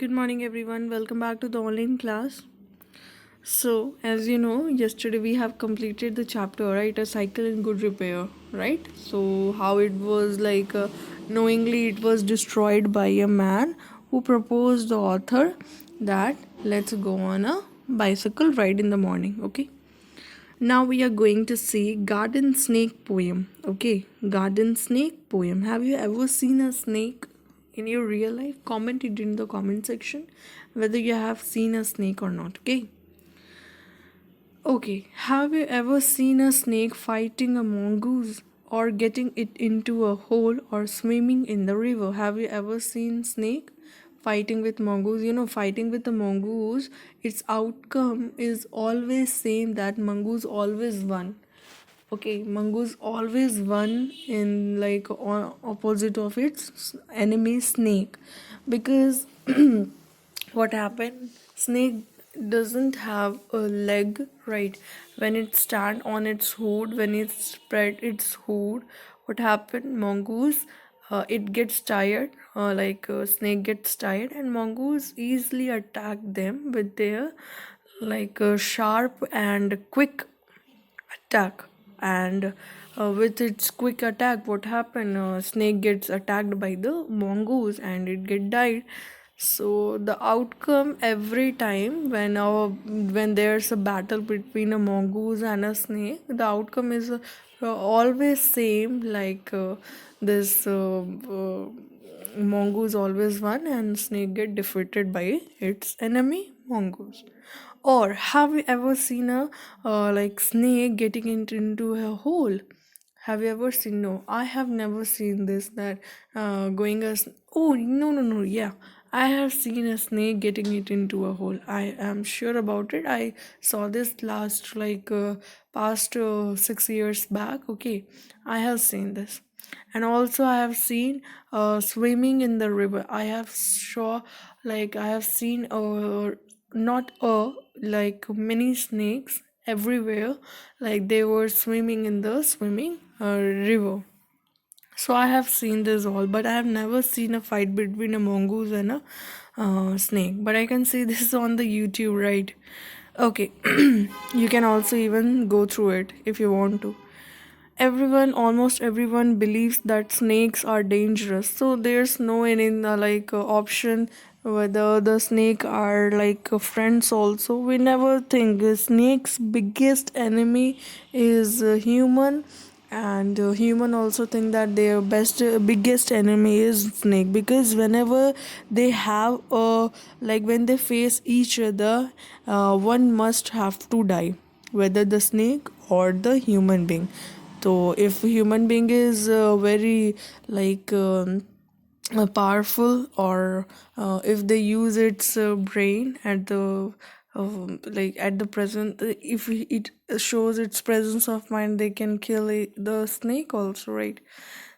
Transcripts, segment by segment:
Good morning, everyone. Welcome back to the online class. So, as you know, yesterday we have completed the chapter, right? A cycle in good repair, right? So, how it was like knowingly it was destroyed by a man who proposed the author that let's go on a bicycle ride in the morning, okay? Now we are going to see garden snake poem. Okay, garden snake poem. Have you ever seen a snake in your real life? Comment it in the comment section whether you have seen a snake or not. Okay. Okay. Have you ever seen a snake fighting a mongoose or getting it into a hole or swimming in the river? Have you ever seen snake fighting with mongoose? Fighting with a mongoose, its outcome is always same that mongoose always won. Okay, mongoose always won in like opposite of its enemy snake because what happened, snake doesn't have a leg, right? When it stand on its hood, when it spread its hood, what happened, mongoose, it gets tired, snake gets tired, and mongoose easily attack them with their sharp and quick attack. And with its quick attack, what happened, snake gets attacked by the mongoose and it get died. So the outcome every time when there's a battle between a mongoose and a snake, the outcome is always same, this mongoose always won and snake get defeated by its enemy mongoose. Or have you ever seen a snake getting into a hole? Have you ever seen? No, I have never seen this. That going as oh no, yeah, I have seen a snake getting it into a hole. I am sure about it. I saw this last past 6 years back. Okay, I have seen this, and also I have seen swimming in the river. I have sure I have seen not many snakes everywhere, like they were swimming in the swimming river. So I have seen this all, but I have never seen a fight between a mongoose and a snake. But I can see this on the YouTube, right? Okay, you can also even go through it if you want to. Almost everyone believes that snakes are dangerous, so there's no any option whether the snake are friends. Also, we never think a snake's biggest enemy is human, and human also think that their biggest enemy is snake, because whenever they have when they face each other, one must have to die, whether the snake or the human being. So if human being is very powerful, or if they use its brain at the at the present, if it shows its presence of mind, they can kill the snake also, right?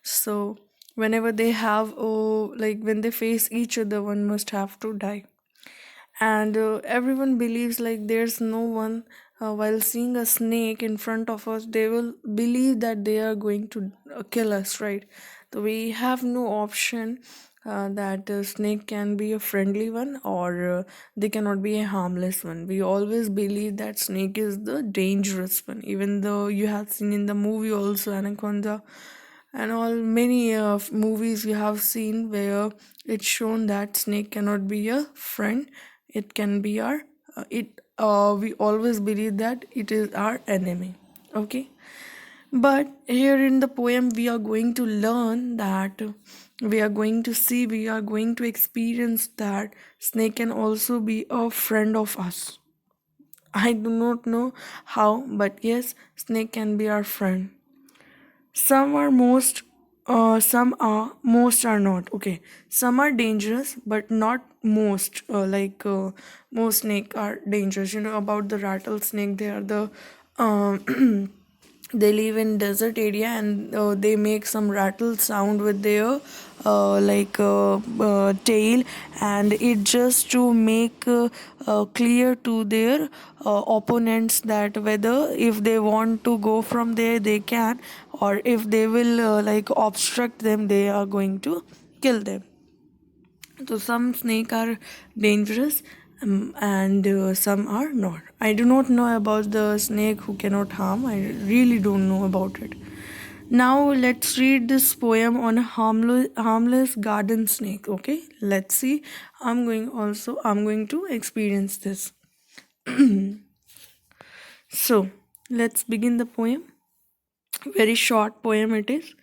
So whenever they have when they face each other, one must have to die. And everyone believes like there's no one, while seeing a snake in front of us, they will believe that they are going to kill us, right? So we have no option that snake can be a friendly one, or they cannot be a harmless one. We always believe that snake is the dangerous one, even though you have seen in the movie also anaconda and all many movies you have seen where it's shown that snake cannot be a friend. It can be our it we always believe that it is our enemy. Okay, but here in the poem we are going to learn that, we are going to experience that snake can also be a friend of us. I do not know how, but yes, snake can be our friend. Some are most are not. Okay, some are dangerous, but not most. Most snake are dangerous. You know about the rattlesnake. They are the um, they live in desert area, and they make some rattle sound with their tail, and it just to make clear to their opponents that whether if they want to go from there they can, or if they will obstruct them, they are going to kill them. So some snake are dangerous, and some are not. I do not know about the snake who cannot harm. I really don't know about it. Now let's read this poem on a harmless garden snake. Okay, let's see. I'm going to experience this. So let's begin the poem. Very short poem it is.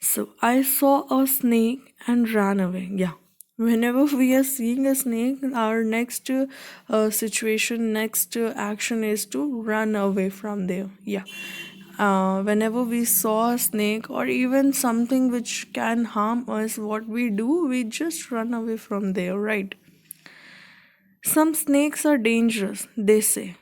So I saw a snake and ran away. Yeah. Whenever we are seeing a snake, our next situation, next action is to run away from there. Yeah. Whenever we saw a snake or even something which can harm us, what we do, we just run away from there, right? Some snakes are dangerous, they say.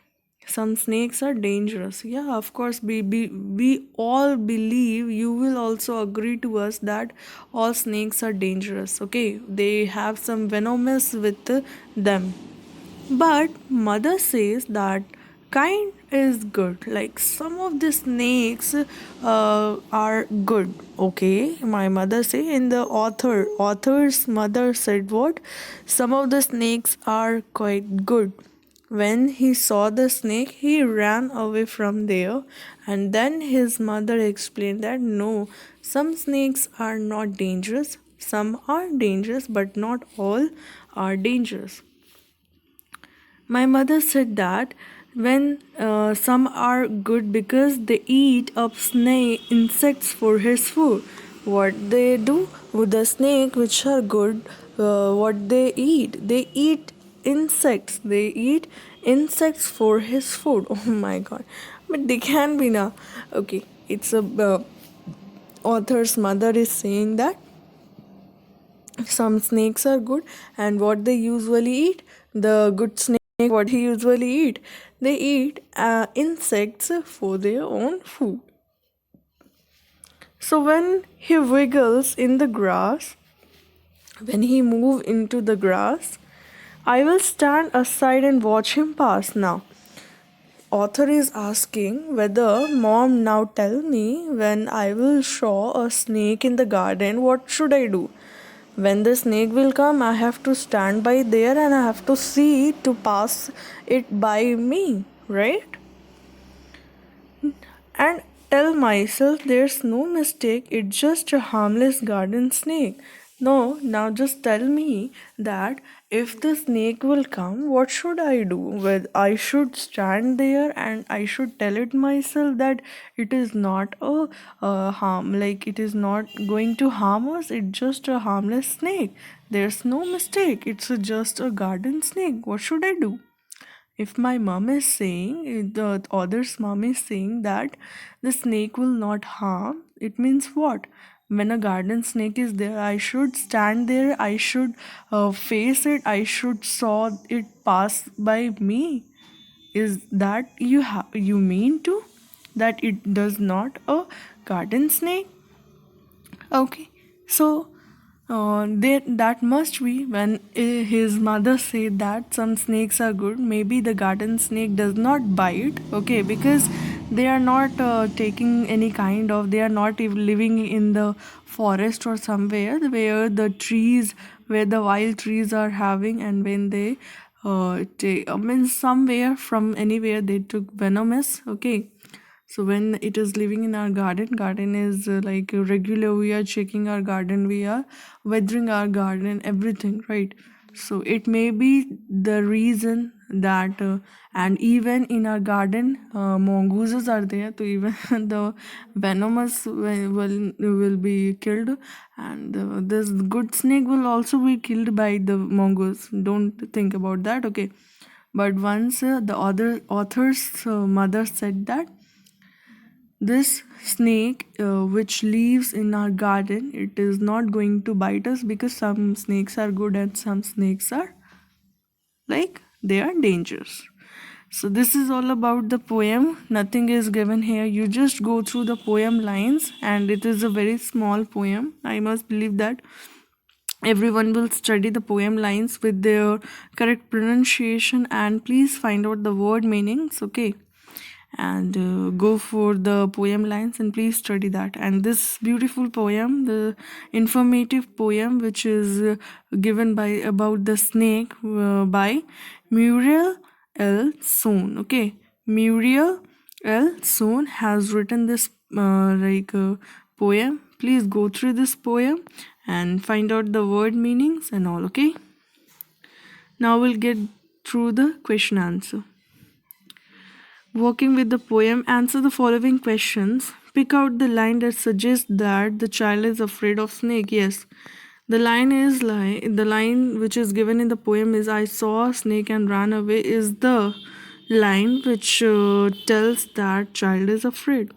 Some snakes are dangerous. Yeah, of course, we all believe, you will also agree to us that all snakes are dangerous. Okay, they have some venomous with them. But mother says that kind is good. Like some of the snakes are good. Okay, my mother say in the author's mother said what? Some of the snakes are quite good. When he saw the snake, he ran away from there, and then his mother explained that no, some snakes are not dangerous, some are dangerous, but not all are dangerous. My mother said that when some are good because they eat up snake insects for his food. What they do with the snake, which are good, what they eat insects. They eat insects for his food. Oh my god! But they can be now. Okay, it's a author's mother is saying that some snakes are good, and what they usually eat, the good snake, what he usually eat, they eat insects for their own food. So when he wiggles in the grass, when he move into the grass, I will stand aside and watch him pass. Now author is asking whether mom, now tell me, when I will show a snake in the garden, what should I do? When the snake will come, I have to stand by there and I have to see to pass it by me, right? And tell myself there's no mistake, it's just a harmless garden snake. No, now just tell me that if the snake will come, what should I do? Well, I should stand there and I should tell it myself that it is not harm, like it is not going to harm us, it's just a harmless snake. There's no mistake, it's just a garden snake. What should I do? If my mom is saying, if the other's mom is saying that the snake will not harm, it means what? When a garden snake is there, I should stand there, I should face it, I should saw it pass by me. Is that you mean to? That it does not a garden snake? Okay, so that must be when his mother said that some snakes are good. Maybe the garden snake does not bite, okay, because they are not taking any kind of, they are not even living in the forest or somewhere where the trees, where the wild trees are having, and when they take, I mean, somewhere from anywhere they took venomous, okay. So when it is living in our garden is like regular, we are checking our garden, we are weathering our garden, everything, right? So it may be the reason that and even in our garden mongooses are there, so even the venomous will be killed, and this good snake will also be killed by the mongoose. Don't think about that, okay. But once the other author's mother said that this snake which lives in our garden, it is not going to bite us, because some snakes are good and some snakes are like they are dangerous. So this is all about the poem. Nothing is given here, you just go through the poem lines, and it is a very small poem. I must believe that everyone will study the poem lines with their correct pronunciation, and please find out the word meanings, okay. and go for the poem lines and please study that. And this beautiful poem, the informative poem which is given by about the snake by Muriel L. Sohn. Okay, Muriel L. Sohn has written this poem. Please go through this poem and find out the word meanings and all. Okay, now we'll get through the question answer. Working with the poem, answer the following questions. Pick out the line that suggests that the child is afraid of snake. Yes, the line which is given in the poem is I saw a snake and ran away is the line which tells that child is afraid.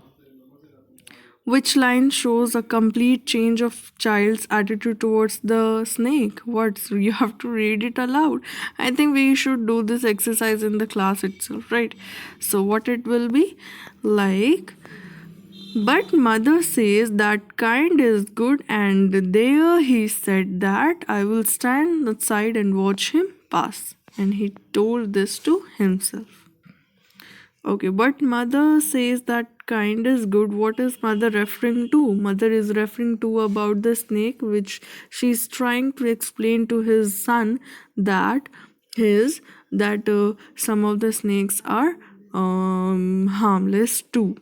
Which line shows a complete change of child's attitude towards the snake? What? You have to read it aloud. I think we should do this exercise in the class itself, right? So, what it will be like? But mother says that kind is good, and there he said that I will stand outside and watch him pass. And he told this to himself. Okay, but mother says that kind is good. What is mother referring to? Mother is referring to about the snake, which she's trying to explain to his son that some of the snakes are harmless too.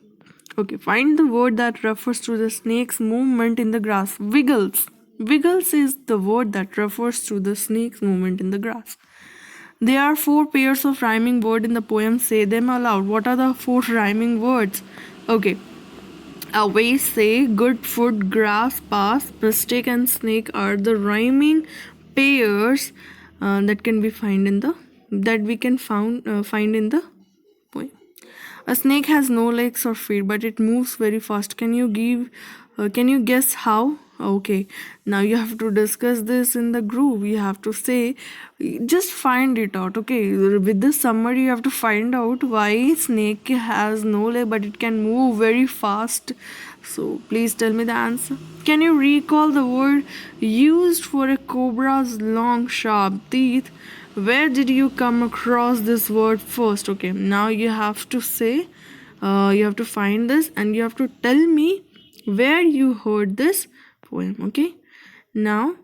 Okay, find the word that refers to the snake's movement in the grass. Wiggles. Wiggles is the word that refers to the snake's movement in the grass. There are 4 pairs of rhyming words in the poem. Say them aloud. What are the 4 rhyming words? Okay. Away, say, good foot, grass, pass, mistake, and snake are the rhyming pairs that can be find in the find in the poem. A snake has no legs or feet, but it moves very fast. Can you guess how? Okay, now you have to discuss this in the group. You have to say, just find it out. Okay, with this summary, you have to find out why snake has no leg, but it can move very fast. So please tell me the answer. Can you recall the word used for a cobra's long, sharp teeth? Where did you come across this word first? Okay, now you have to say, you have to find this and you have to tell me where you heard this poem. Okay, now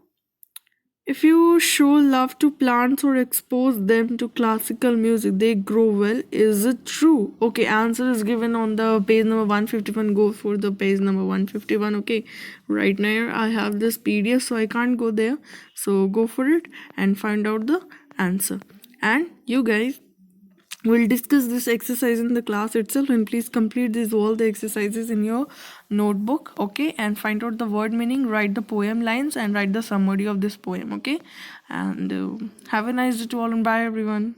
if you show love to plants or expose them to classical music, they grow well. Is it true? Okay, answer is given on the page number 151. Go for the page number 151. Okay, right now I have this PDF, so I can't go there. So go for it and find out the answer. And you guys will discuss this exercise in the class itself, and please complete all the exercises in your notebook. Okay, and find out the word meaning, write the poem lines, and write the summary of this poem. Okay, and have a nice day to all, and bye everyone.